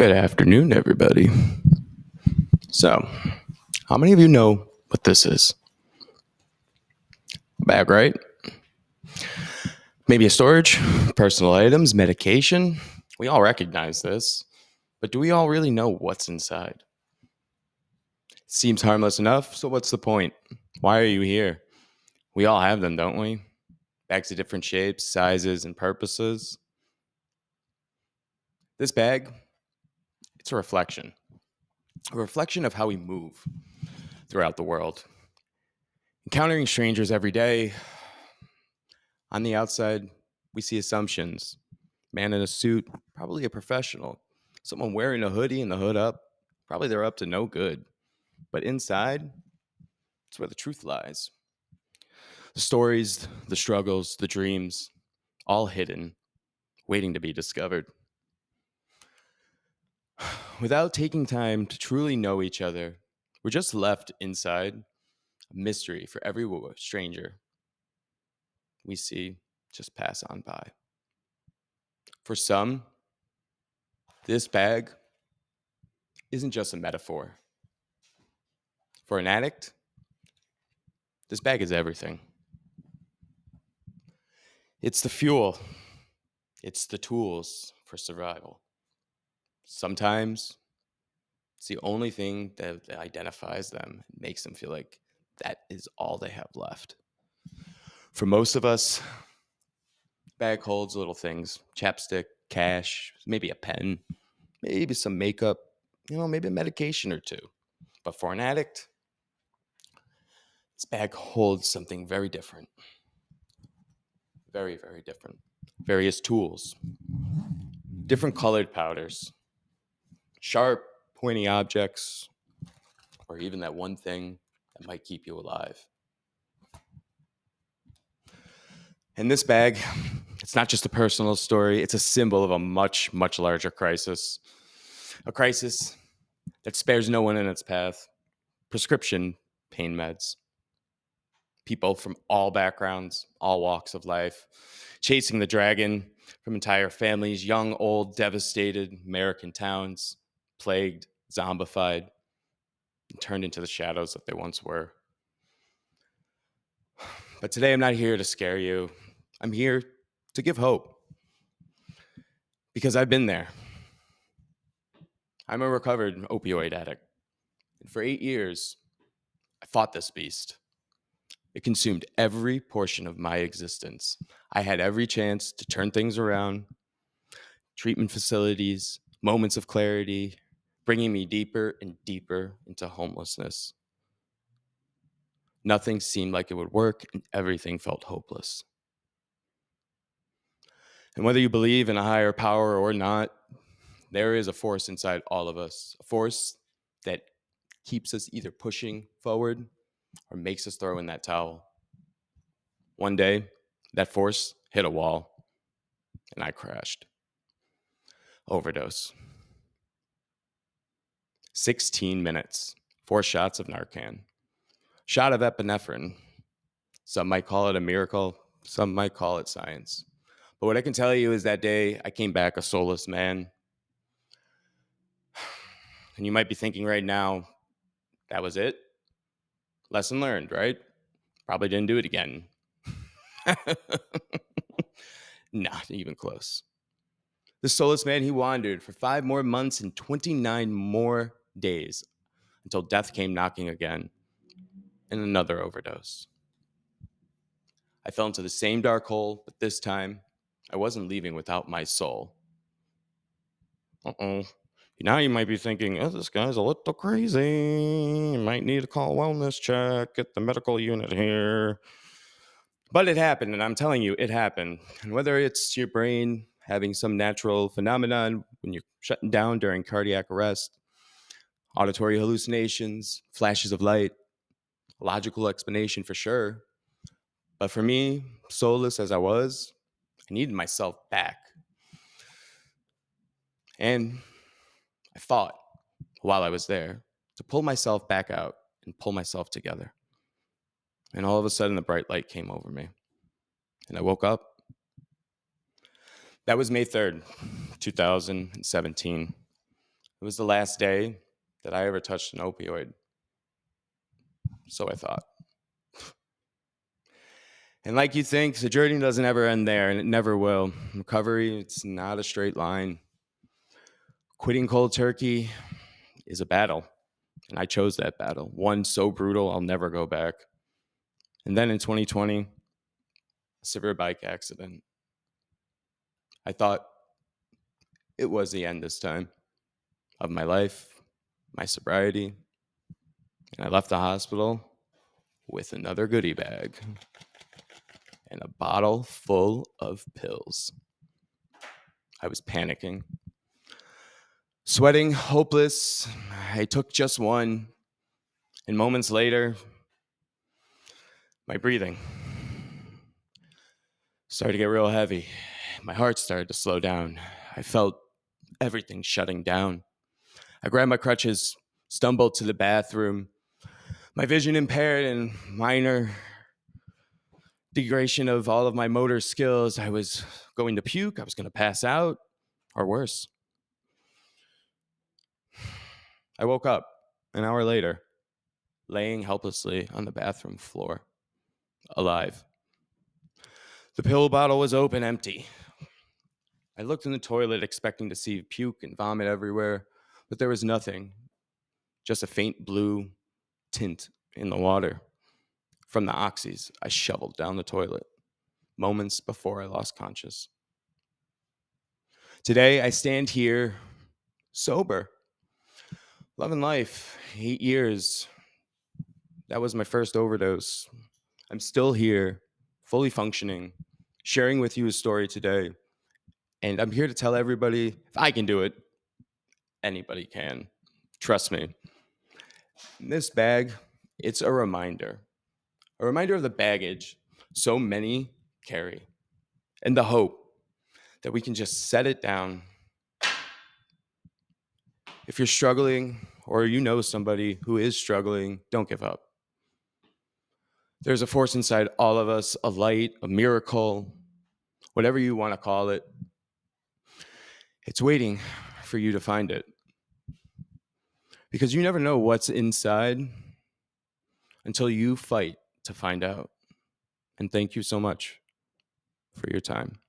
Good afternoon, everybody. So, how many of you know what this is? A bag, right? Maybe a storage, personal items, medication. We all recognize this, but do we all really know what's inside? Seems harmless enough, so what's the point? Why are you here? We all have them, don't we? Bags of different shapes, sizes, and purposes. This bag, it's a reflection of how we move throughout the world. Encountering strangers every day, on the outside, we see assumptions. Man in a suit, probably a professional. Someone wearing a hoodie and the hood up, probably they're up to no good. But inside, it's where the truth lies. The stories, the struggles, the dreams, all hidden, waiting to be discovered. Without taking time to truly know each other, we're just left inside a mystery for every stranger we see just pass on by. For some, this bag isn't just a metaphor. For an addict, this bag is everything. It's the fuel, it's the tools for survival. Sometimes it's the only thing that identifies them and makes them feel like that is all they have left. For most of us, bag holds little things: chapstick, cash, maybe a pen, maybe some makeup, maybe a medication or two. But for an addict, this bag holds something very different. Very, very different. Various tools, different colored powders, sharp, pointy objects, or even that one thing that might keep you alive. And this bag, it's not just a personal story, it's a symbol of a much, much larger crisis. A crisis that spares no one in its path. Prescription pain meds. People from all backgrounds, all walks of life, chasing the dragon from entire families, young, old, devastated American towns, plagued, zombified, and turned into the shadows that they once were. But today I'm not here to scare you. I'm here to give hope because I've been there. I'm a recovered opioid addict. And for 8 years, I fought this beast. It consumed every portion of my existence. I had every chance to turn things around, treatment facilities, moments of clarity, bringing me deeper and deeper into homelessness. Nothing seemed like it would work, and everything felt hopeless. And whether you believe in a higher power or not, there is a force inside all of us, a force that keeps us either pushing forward or makes us throw in that towel. One day, that force hit a wall and I crashed. Overdose. 16 minutes, 4 shots of Narcan, shot of epinephrine. Some might call it a miracle, some might call it science. But what I can tell you is that day I came back a soulless man. And you might be thinking right now, that was it? Lesson learned, right? Probably didn't do it again. Not even close. The soulless man, he wandered for 5 more months and 29 more days until death came knocking again and another overdose. I fell into the same dark hole, but this time I wasn't leaving without my soul. Uh-oh. Now you might be thinking, oh, this guy's a little crazy. You might need to call wellness check, get the medical unit here. But it happened, and I'm telling you, it happened. And whether it's your brain having some natural phenomenon when you're shutting down during cardiac arrest, auditory hallucinations, flashes of light, logical explanation for sure. But for me, soulless as I was, I needed myself back. And I fought while I was there to pull myself back out and pull myself together. And all of a sudden, the bright light came over me. And I woke up. That was May 3rd, 2017. It was the last day that I ever touched an opioid, so I thought. And like you think, the journey doesn't ever end there, and it never will. Recovery, it's not a straight line. Quitting cold turkey is a battle, and I chose that battle. One so brutal, I'll never go back. And then in 2020, a severe bike accident. I thought it was the end this time of my life, my sobriety, and I left the hospital with another goodie bag and a bottle full of pills. I was panicking, sweating, hopeless. I took just one, and moments later, my breathing started to get real heavy. My heart started to slow down. I felt everything shutting down. I grabbed my crutches, stumbled to the bathroom. My vision impaired and minor degradation of all of my motor skills. I was going to puke. I was going to pass out, or worse. I woke up an hour later, laying helplessly on the bathroom floor, alive. The pill bottle was open, empty. I looked in the toilet expecting to see puke and vomit everywhere, but there was nothing, just a faint blue tint in the water. From the oxys, I shoveled down the toilet, moments before I lost conscious. Today, I stand here sober, loving life. 8 years. That was my first overdose. I'm still here, fully functioning, sharing with you a story today. And I'm here to tell everybody if I can do it, anybody can. Trust me. This bag, it's a reminder of the baggage so many carry, and the hope that we can just set it down. If you're struggling or you know somebody who is struggling, don't give up. There's a force inside all of us, a light, a miracle, whatever you want to call it. It's waiting for you to find it. Because you never know what's inside until you fight to find out. And thank you so much for your time.